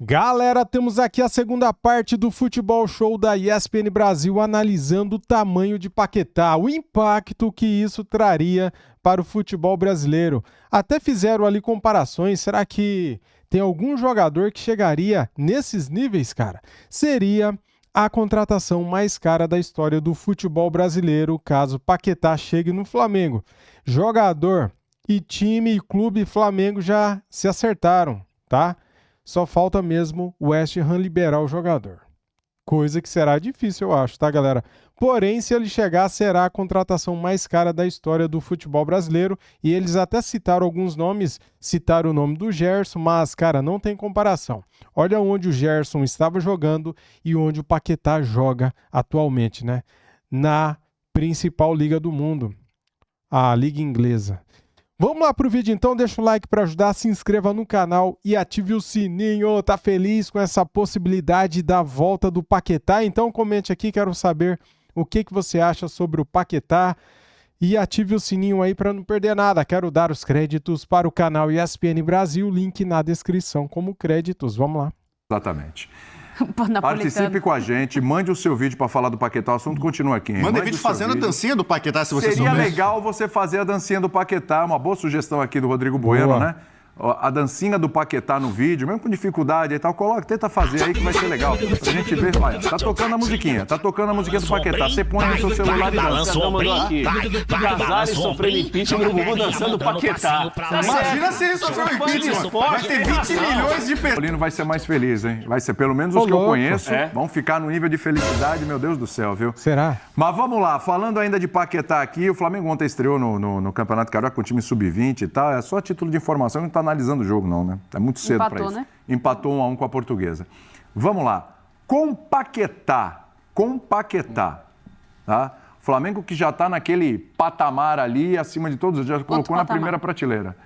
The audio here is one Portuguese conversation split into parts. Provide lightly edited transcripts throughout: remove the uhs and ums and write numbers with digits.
Galera, temos aqui a segunda parte do Futebol Show da ESPN Brasil, analisando o tamanho de Paquetá, o impacto que isso traria para o futebol brasileiro. Até fizeram ali comparações, será que tem algum jogador que chegaria nesses níveis, cara? Seria a contratação mais cara da história do futebol brasileiro, caso Paquetá chegue no Flamengo. Jogador e time e clube Flamengo já se acertaram, tá? Só falta mesmo o West Ham liberar o jogador. Coisa que será difícil, eu acho, tá, galera? Porém, se ele chegar, será a contratação mais cara da história do futebol brasileiro. E eles até citaram alguns nomes, citaram o nome do Gerson, mas, cara, não tem comparação. Olha onde o Gerson estava jogando e onde o Paquetá joga atualmente, né? Na principal liga do mundo, a Liga Inglesa. Vamos lá pro vídeo então, deixa o like para ajudar, se inscreva no canal e ative o sininho. Tá feliz com essa possibilidade da volta do Paquetá? Então comente aqui, quero saber o que você acha sobre o Paquetá e ative o sininho aí para não perder nada. Quero dar os créditos para o canal ESPN Brasil, link na descrição como créditos. Vamos lá. Exatamente. Participe com a gente, mande o seu vídeo para falar do Paquetá, o assunto continua aqui. Mande vídeo fazendo a dancinha do Paquetá, se você Seria souber. legal você fazer a dancinha do Paquetá, uma boa sugestão aqui do Rodrigo Bueno, né? A dancinha do Paquetá no vídeo, mesmo com dificuldade e tal, tenta fazer aí que vai ser legal. Pra gente ver, olha, tá tocando a musiquinha do Paquetá. Você põe no seu celular e dança. Casares sofrendo impeachment e o Gugu dançando Paquetá. Imagina se ele sofreu impeachment. Vai ter 20 milhões de pessoas. O Paulino vai ser mais feliz, hein? Vai ser, pelo menos os que eu conheço, vão ficar no nível de felicidade, meu Deus do céu, viu? Será? Mas vamos lá, falando ainda de Paquetá aqui, o Flamengo ontem estreou no Campeonato Carioca com o time sub-20 e tal, é só título de informação, não tá analisando o jogo não, né? É muito cedo para isso. Né? Empatou 1-1 com a Portuguesa. Vamos lá. Com Paquetá, tá? O Flamengo que já está naquele patamar ali, acima de todos, já colocou na primeira prateleira.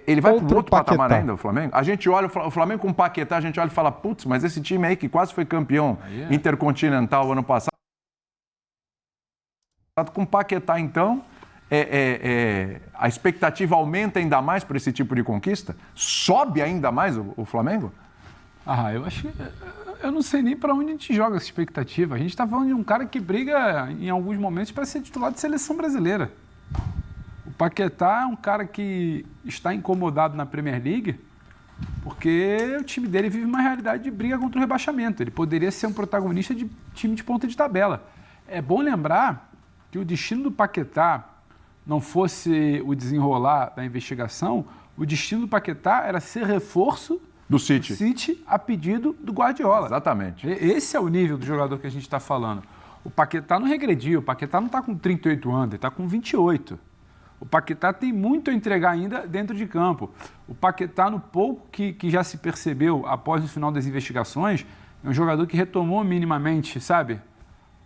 Ele vai para outro patamar ainda, o Flamengo? A gente olha o Flamengo com Paquetá, a gente olha e fala, putz, mas esse time aí que quase foi campeão intercontinental ano passado, com Paquetá então... a expectativa aumenta ainda mais para esse tipo de conquista? Sobe ainda mais o Flamengo? Eu acho que... Eu não sei nem para onde a gente joga essa expectativa. A gente está falando de um cara que briga em alguns momentos para ser titular de seleção brasileira. O Paquetá é um cara que está incomodado na Premier League porque o time dele vive uma realidade de briga contra o rebaixamento. Ele poderia ser um protagonista de time de ponta de tabela. É bom lembrar que o destino do Paquetá não fosse o desenrolar da investigação, o destino do Paquetá era ser reforço do City a pedido do Guardiola. Exatamente. Esse é o nível do jogador que a gente está falando. O Paquetá não regrediu, o Paquetá não está com 38 anos, ele está com 28. O Paquetá tem muito a entregar ainda dentro de campo. O Paquetá, no pouco que já se percebeu após o final das investigações, é um jogador que retomou minimamente, sabe,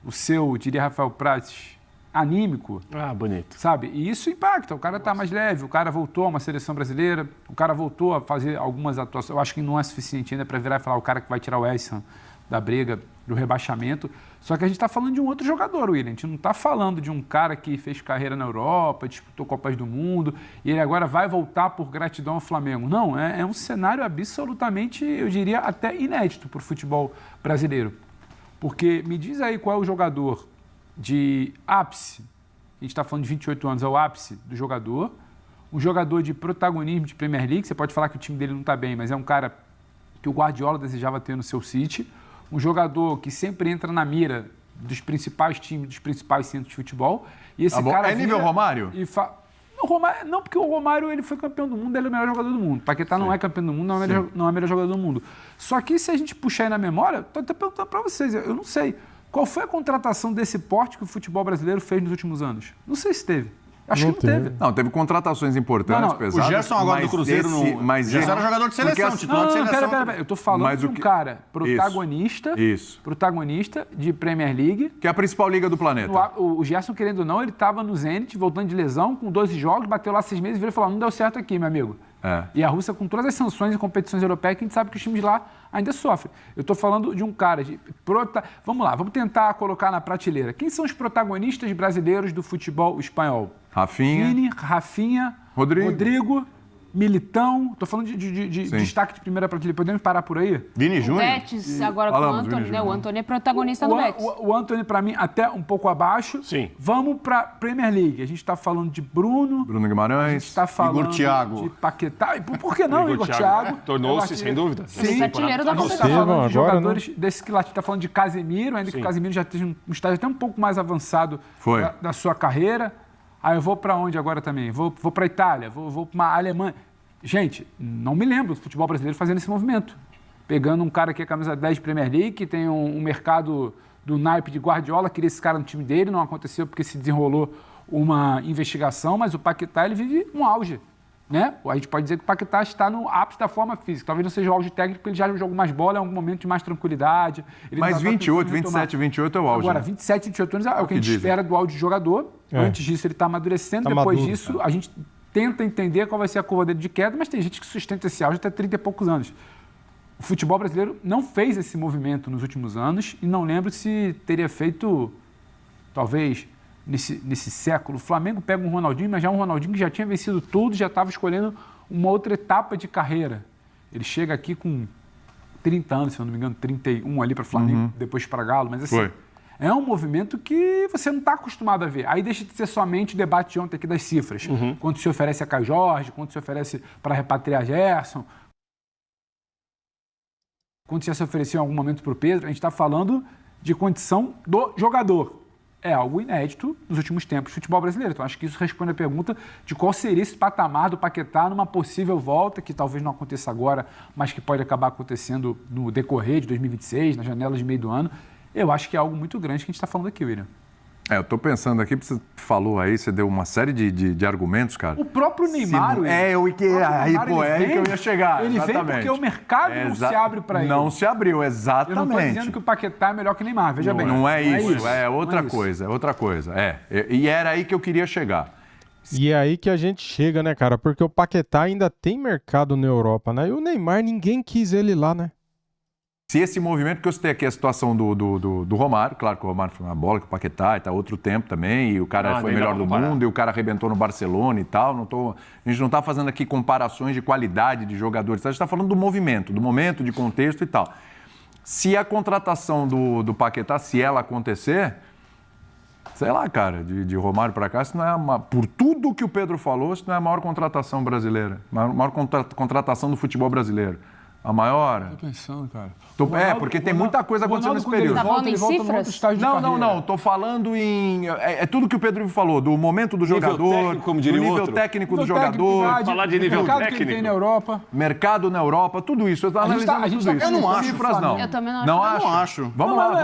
o seu, diria Rafael Prats, anímico. Bonito. Sabe? E isso impacta. O cara tá mais leve, o cara voltou a uma seleção brasileira, o cara voltou a fazer algumas atuações. Eu acho que não é suficiente ainda para virar e falar o cara que vai tirar o West Ham da briga, do rebaixamento. Só que a gente está falando de um outro jogador, William. A gente não está falando de um cara que fez carreira na Europa, disputou Copas do Mundo e ele agora vai voltar por gratidão ao Flamengo. Não, é um cenário absolutamente, eu diria, até inédito para o futebol brasileiro. Porque me diz aí qual é o jogador de ápice, a gente está falando de 28 anos, é o ápice do jogador, um jogador de protagonismo de Premier League, você pode falar que o time dele não está bem, mas é um cara que o Guardiola desejava ter no seu City, um jogador que sempre entra na mira dos principais times, dos principais centros de futebol, e esse cara... É nível Romário? Não, porque o Romário ele foi campeão do mundo, ele é o melhor jogador do mundo. Paquetá não é campeão do mundo, não é o melhor jogador do mundo. Só que se a gente puxar aí na memória, estou até perguntando para vocês, eu não sei... Qual foi a contratação desse porte que o futebol brasileiro fez nos últimos anos? Não sei se teve. Acho que não teve. Não, teve contratações importantes, pesadas. O Gerson agora do Cruzeiro Gerson era jogador de seleção, titular de seleção. Pera. Eu tô falando de um cara protagonista de Premier League. Que é a principal liga do planeta. O Gerson, querendo ou não, ele estava no Zenit, voltando de lesão, com 12 jogos, bateu lá 6 meses e virou e falou, não deu certo aqui, meu amigo. E a Rússia, com todas as sanções em competições europeias, que a gente sabe que os times de lá ainda sofrem. Eu estou falando de um cara Vamos lá, vamos tentar colocar na prateleira. Quem são os protagonistas brasileiros do futebol espanhol? Rafinha. Vini, Rafinha, Rodrigo, Militão, tô falando de destaque de primeira prateleira. Podemos parar por aí? Vini Júnior. Betis, agora com o Antony, né? O Antony é protagonista do Betis. O Antony, para mim, até um pouco abaixo. Sim. Vamos para Premier League. A gente está falando de Bruno Guimarães. A gente está falando Igor Thiago. de Paquetá. E por que não, Igor Thiago? Tornou-se, sem dúvida. Sim, artilheiro da a gente está competição. falando de Agora, jogadores desse que lá. A gente está falando de Casemiro, ainda que o Casemiro já esteja um estágio até um pouco mais avançado da sua carreira. Aí eu vou para onde agora também? Vou para a Itália, vou para a Alemanha. Gente, não me lembro do futebol brasileiro fazendo esse movimento. Pegando um cara que é camisa 10 de Premier League, que tem um mercado do naipe de Guardiola, queria esse cara no time dele, não aconteceu porque se desenrolou uma investigação, mas o Paquetá, ele vive um auge, né? A gente pode dizer que o Paquetá está no ápice da forma física. Talvez não seja o auge técnico, porque ele já jogou mais bola, é um momento de mais tranquilidade. Mas 28, 27, 28 é o auge. Agora, né? 27, 28 anos é o que a gente espera do auge de jogador. Antes disso, ele está amadurecendo. Depois disso, a gente tenta entender qual vai ser a curva dele de queda, mas tem gente que sustenta esse auge até 30 e poucos anos. O futebol brasileiro não fez esse movimento nos últimos anos e não lembro se teria feito, talvez, nesse século. O Flamengo pega um Ronaldinho, mas já um Ronaldinho que já tinha vencido tudo, já estava escolhendo uma outra etapa de carreira. Ele chega aqui com 30 anos, se eu não me engano, 31 ali para o Flamengo, depois para Galo, mas assim... É um movimento que você não está acostumado a ver. Aí deixa de ser somente o debate de ontem aqui das cifras. Quanto se oferece a Caio Jorge, quanto se oferece para repatriar Gerson, quanto já se ofereceu em algum momento para o Pedro. A gente está falando de condição do jogador. É algo inédito nos últimos tempos do futebol brasileiro. Então, acho que isso responde a pergunta de qual seria esse patamar do Paquetá numa possível volta, que talvez não aconteça agora, mas que pode acabar acontecendo no decorrer de 2026, na janela de meio do ano. Eu acho que é algo muito grande que a gente está falando aqui, William. Eu estou pensando aqui, você falou aí, você deu uma série de argumentos, cara. O próprio Neymar... aí que eu ia chegar. Ele vem porque o mercado não se abre para ele. Não se abriu, exatamente. Eu não estou dizendo que o Paquetá é melhor que o Neymar, veja bem. Não é isso, é outra coisa, é outra coisa. E era aí que eu queria chegar. E é aí que a gente chega, né, cara? Porque o Paquetá ainda tem mercado na Europa, né? E o Neymar, ninguém quis ele lá, né? Se esse movimento, que eu citei aqui a situação do Romário, claro que o Romário foi uma bola, que o Paquetá está outro tempo também, e o cara foi melhor do mundo, e o cara arrebentou no Barcelona e tal. A gente não está fazendo aqui comparações de qualidade de jogadores, a gente está falando do movimento, do momento, de contexto e tal. Se a contratação do Paquetá, se ela acontecer, sei lá, cara, de Romário para cá, isso não é por tudo que o Pedro falou, isso não é a maior contratação brasileira, a maior contratação do futebol brasileiro. A maior? Tô pensando, cara. Porque tem muita coisa acontecendo nesse período. Tá falando em cifras? Não. Tô falando em... É tudo que o Pedro falou, do momento do jogador, técnico, como diria do nível outro. técnico do jogador. Falar de nível mercado técnico. Que ele tem na Europa. Mercado na Europa, tudo isso. Eu tô analisando tudo isso. Eu não acho. Cifras, não. Eu também não não acho. Eu não acho. Vamos lá.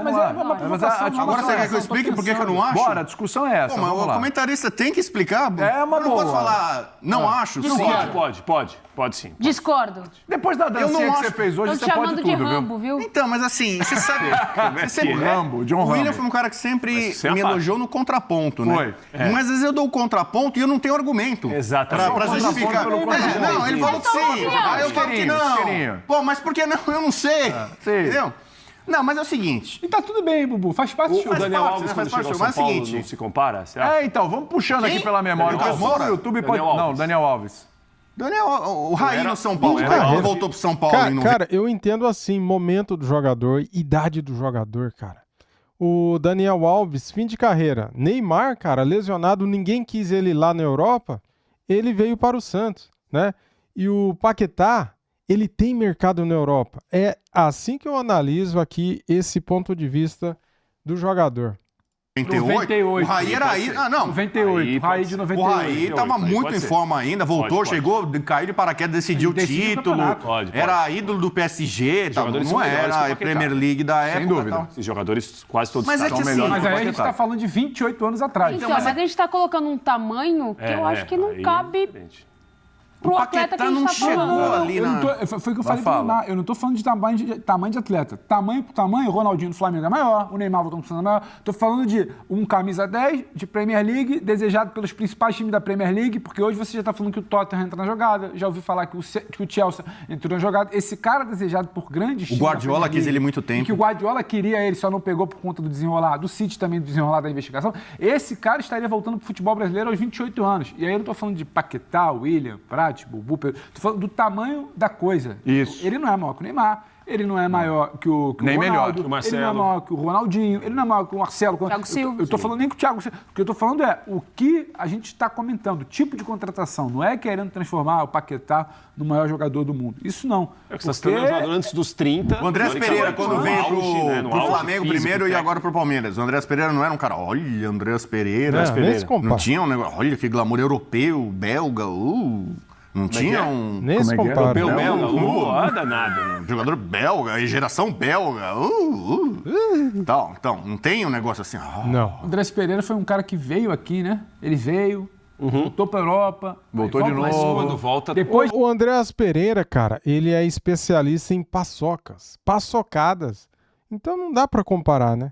Agora você quer que eu explique por que eu não acho? Bora, a discussão é essa. Mas Vamos o lá. comentarista tem que explicar. É uma eu não boa. posso falar, não acho, sim. Pode sim. Discordo. Depois da dancinha que você fez hoje, Estão você te pode chamando de tudo, Rambo, viu? Então, mas assim, você sabe... O Rambo, John O William Rambo. foi um cara que sempre Mas você é me elogiou no contraponto, né? Foi. Mas às vezes eu dou o contraponto e eu não tenho argumento. Exatamente. Pra justificar. pelo contraponto. Não, ele falou que sim. Aí eu falo que não. Isqueirinho. Pô, mas por que não? Eu não sei. Sim. Entendeu? Não, mas é o seguinte... E tá tudo bem, Bubu. Faz parte do O show. Daniel parte, Alves, né? quando Faz chegou ao parte, São mas é o Paulo, seguinte. não se compara? Você acha? Então, vamos puxando aqui pela memória. Daniel O pessoal no Alves. YouTube pode... Daniel Não, Alves. Daniel Alves. O Raí no São Paulo. Não, Ele voltou pro São Paulo. e não Cara, eu entendo assim, momento do jogador, idade do jogador, cara. O Daniel Alves, fim de carreira. Neymar, cara, lesionado, ninguém quis ele lá na Europa, ele veio para o Santos, né? E o Paquetá, ele tem mercado na Europa. É assim que eu analiso aqui esse ponto de vista do jogador. 98. O Raí era aí. Ah, não. 98. Raí de O 98. Raí estava muito em forma ainda, voltou, Pode. chegou, caiu de paraquedas, decidiu o Decidiu o título. campeonato. Pode. Era ídolo do PSG, tá, jogadores não são melhores que o era a Paquetá. Premier League da época. dúvida. Tal. Esses jogadores quase todos Mas é são que melhores assim, Mas que o aí a gente Paquetá. tá falando de 28 anos atrás. Então, mas a gente tá colocando um tamanho que eu acho que não cabe pro atleta que a gente não tá chegou falando. ali Eu não na... tô- foi o que eu falei fala. pro Neymar. Eu não tô falando de tamanho de atleta. Tamanho por tamanho, o Ronaldinho do Flamengo é maior, o Neymar voltando pro Flamengo é maior. Tô falando de um camisa 10 de Premier League, desejado pelos principais times da Premier League, porque hoje você já tá falando que o Tottenham entra na jogada, já ouvi falar que o Chelsea entrou na jogada. Esse cara desejado por grandes times da Guardiola Premier quis League, ele muito e tempo. que o Guardiola queria ele, só não pegou por conta do desenrolar, do City também, do desenrolar da investigação. Esse cara estaria voltando pro futebol brasileiro aos 28 anos. E aí eu não tô falando de Paquetá, William, Nath, Bubu, Pedro. Tô falando do tamanho da coisa. Isso. Ele não é maior que o Neymar. Ele não é maior que o Nem Ronaldo, melhor que o Marcelo. ele não é maior que o Ronaldinho, ele não é maior que o Marcelo. Thiago Silva. Eu tô falando nem com o Thiago Silva. O que eu tô falando é o que a gente está comentando, o tipo de contratação. Não é querendo transformar o Paquetá no maior jogador do mundo. Isso não. É que você está um jogador antes dos 30. O Andrés Pereira, quando veio pro Flamengo primeiro e agora pro Palmeiras. O Andrés Pereira não era um cara, olha, Andrés Pereira. Nem se compara. Não tinha um negócio, olha que glamour europeu, belga, Não tinha um... Nem se compara. Europeu, belga, Não. nada. Jogador belga, geração belga. Então, não tem um negócio assim. Não. O Andrés Pereira foi um cara que veio aqui, né? Ele veio, voltou para Europa. Voltou de volta, novo. Quando volta... Depois O Andreas Pereira, cara, ele é especialista em paçocas, paçocadas. Então não dá pra comparar, né?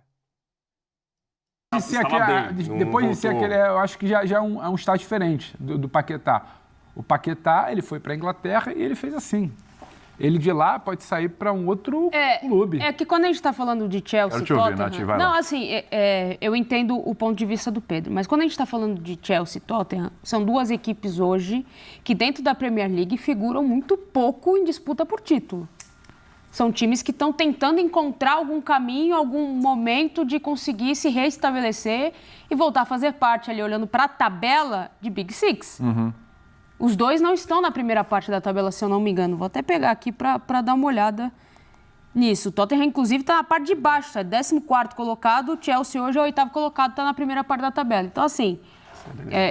de ser Estava aquele, bem, depois não de ser voltou. aquele, eu acho que já é um estágio diferente do Paquetá. O Paquetá, ele foi para a Inglaterra e ele fez assim. Ele de lá pode sair para um outro clube. É que quando a gente está falando de Chelsea, Quero te ouvir, Tottenham... Nath, vai não, lá. assim, eu entendo o ponto de vista do Pedro, mas quando a gente está falando de Chelsea e Tottenham, são duas equipes hoje que dentro da Premier League figuram muito pouco em disputa por título. São times que estão tentando encontrar algum caminho, algum momento de conseguir se reestabelecer e voltar a fazer parte ali, olhando para a tabela de Big Six. Os dois não estão na primeira parte da tabela, se eu não me engano. Vou até pegar aqui para dar uma olhada nisso. O Tottenham, inclusive, está na parte de baixo, é 14º colocado. O Chelsea hoje é o 8º colocado, está na primeira parte da tabela. Então, assim,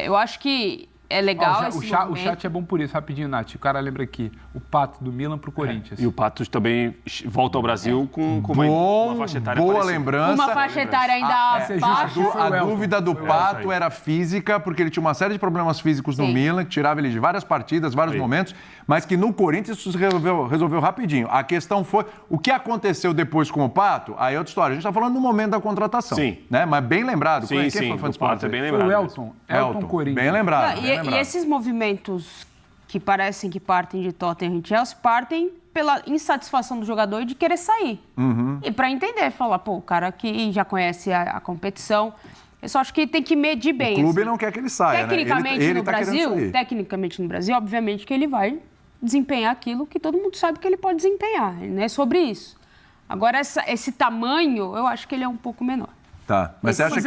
eu acho que é legal esse O chat é bom por isso, rapidinho, Nath. O cara lembra aqui, o Pato do Milan pro Corinthians. E o Pato também volta ao Brasil com uma faixa etária Boa parecida. lembrança. Uma faixa etária ainda abaixo. A dúvida do Pato era física, porque ele tinha uma série de problemas físicos no Sim. Milan, que tirava ele de várias partidas, vários momentos, mas que no Corinthians isso se resolveu rapidinho. A questão foi, o que aconteceu depois com o Pato, aí é outra história. A gente está falando no momento da contratação. Sim. Né? Mas bem lembrado. Sim, Quem sim, foi fã o de esporte Pato é bem aí? Foi lembrado. o Elton Corinthians. Bem lembrado. Ah, bem lembrado. e esses movimentos que parecem que partem de Tottenham e Chelsea partem pela insatisfação do jogador e de querer sair. E para entender, falar, pô, o cara que já conhece a competição, eu só acho que tem que medir bem. O clube assim. não quer que ele saia, Tecnicamente, né? Ele no tá querendo Brasil, sair. tecnicamente no Brasil, obviamente que ele vai desempenhar aquilo que todo mundo sabe que ele pode desempenhar. Não é sobre isso. Agora, esse tamanho, eu acho que ele é um pouco menor. Tá. Mas você acha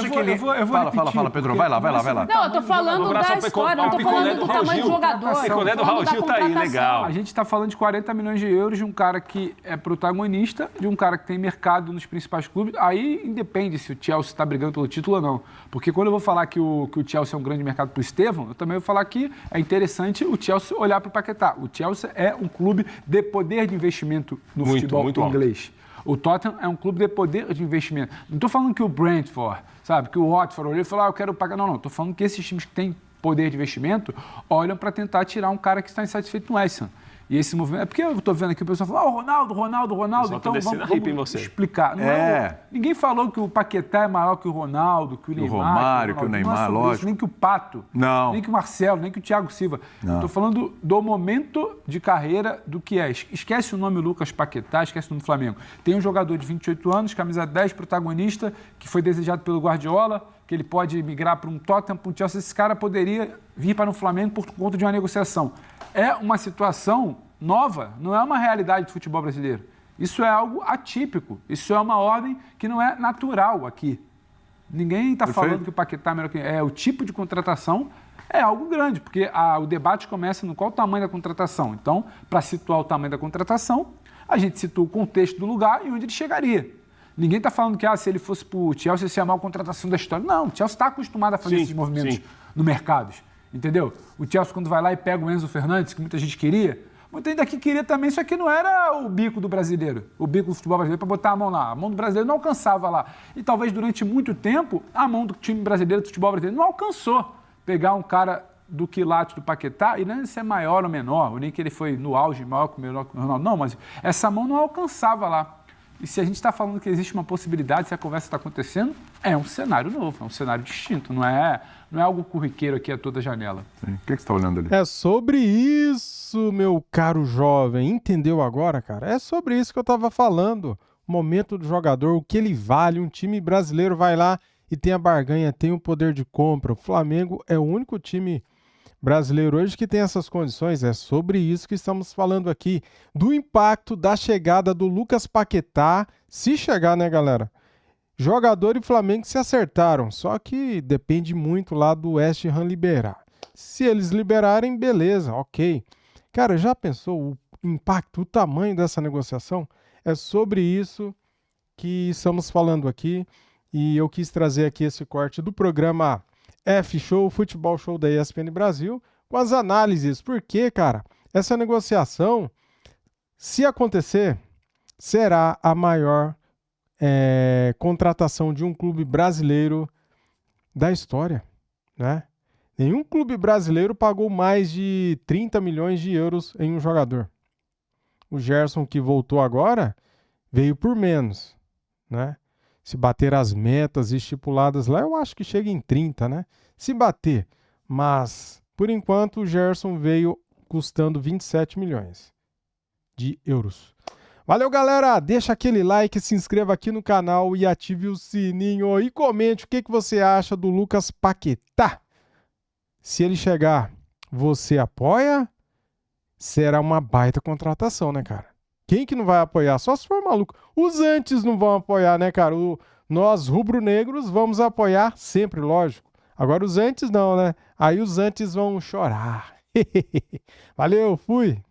que ele... Fala, Pedro. Vai lá. Não, eu tô falando da história, não tô falando do tamanho do jogador. O picolé do tô falando Raul da Gil tá aí, contratação. legal. A gente está falando de 40 milhões de euros de um cara que é protagonista, de um cara que tem mercado nos principais clubes. Aí independe se o Chelsea está brigando pelo título ou não. Porque quando eu vou falar que o Chelsea é um grande mercado para o Estevão, eu também vou falar que é interessante o Chelsea olhar para o Paquetá. O Chelsea é um clube de poder de investimento no futebol muito alto. inglês. O Tottenham é um clube de poder de investimento. Não estou falando que o Brentford, sabe, que o Watford olhou e falou, eu quero pagar. Não. Estou falando que esses times que têm poder de investimento olham para tentar tirar um cara que está insatisfeito no West Ham. E esse movimento... É porque eu estou vendo aqui o pessoal falando, Ronaldo. Pessoal tá Então descendo a ripa em você. explicar. Não ninguém falou que o Paquetá é maior que o Ronaldo, que o Neymar. Romário, que o Neymar, não é sobre lógico. isso, nem que o Pato. Não. Nem que o Marcelo, nem que o Thiago Silva. Estou falando do momento de carreira do que é. Esquece o nome Lucas Paquetá, esquece o nome Flamengo. Tem um jogador de 28 anos, camisa 10, protagonista, que foi desejado pelo Guardiola, que ele pode migrar para um Tottenham, para um Chelsea. Esse cara poderia vir para um Flamengo por conta de uma negociação. É uma situação nova, não é uma realidade do futebol brasileiro. Isso é algo atípico, isso é uma ordem que não é natural aqui. Ninguém está falando que o Paquetá é melhor que... o tipo de contratação é algo grande, porque o debate começa no qual o tamanho da contratação. Então, para situar o tamanho da contratação, a gente situa o contexto do lugar e onde ele chegaria. Ninguém está falando que se ele fosse para o Chelsea, seria a maior contratação da história. Não, o Chelsea está acostumado a fazer esses movimentos no mercado. Entendeu? O Chelsea, quando vai lá e pega o Enzo Fernandes, que muita gente queria, muita gente aqui queria também, só que não era o bico do brasileiro, o bico do futebol brasileiro, para botar a mão lá. A mão do brasileiro não alcançava lá. E talvez durante muito tempo, a mão do time brasileiro, do futebol brasileiro, não alcançou pegar um cara do quilate do Paquetá, e não é se é maior ou menor, ou nem que ele foi no auge maior que o Ronaldo. Não, mas essa mão não alcançava lá. E se a gente está falando que existe uma possibilidade, se a conversa está acontecendo, é um cenário novo, é um cenário distinto, não é algo corriqueiro aqui a toda janela. Sim. O que você está olhando ali? É sobre isso, meu caro jovem. Entendeu agora, cara? É sobre isso que eu estava falando. O momento do jogador, o que ele vale. Um time brasileiro vai lá e tem a barganha, tem o poder de compra. O Flamengo é o único time brasileiro hoje que tem essas condições. É sobre isso que estamos falando aqui. Do impacto da chegada do Lucas Paquetá, se chegar, né, galera? Jogador e Flamengo se acertaram, só que depende muito lá do West Ham liberar. Se eles liberarem, beleza, ok. Cara, já pensou o impacto, o tamanho dessa negociação? É sobre isso que estamos falando aqui e eu quis trazer aqui esse corte do programa F-Show, Futebol Show da ESPN Brasil, com as análises. Porque, cara, essa negociação, se acontecer, será a maior contratação de um clube brasileiro da história, né? Nenhum clube brasileiro pagou mais de 30 milhões de euros em um jogador. O Gerson, que voltou agora, veio por menos, né? Se bater as metas estipuladas lá, eu acho que chega em 30, né? Se bater. Mas, por enquanto, o Gerson veio custando 27 milhões de euros. Valeu, galera! Deixa aquele like, se inscreva aqui no canal e ative o sininho. E comente o que você acha do Lucas Paquetá. Se ele chegar, você apoia? Será uma baita contratação, né, cara? Quem que não vai apoiar? Só se for maluco. Os antes não vão apoiar, né, cara? Nós, rubro-negros, vamos apoiar sempre, lógico. Agora os antes não, né? Aí os antes vão chorar. Valeu, fui!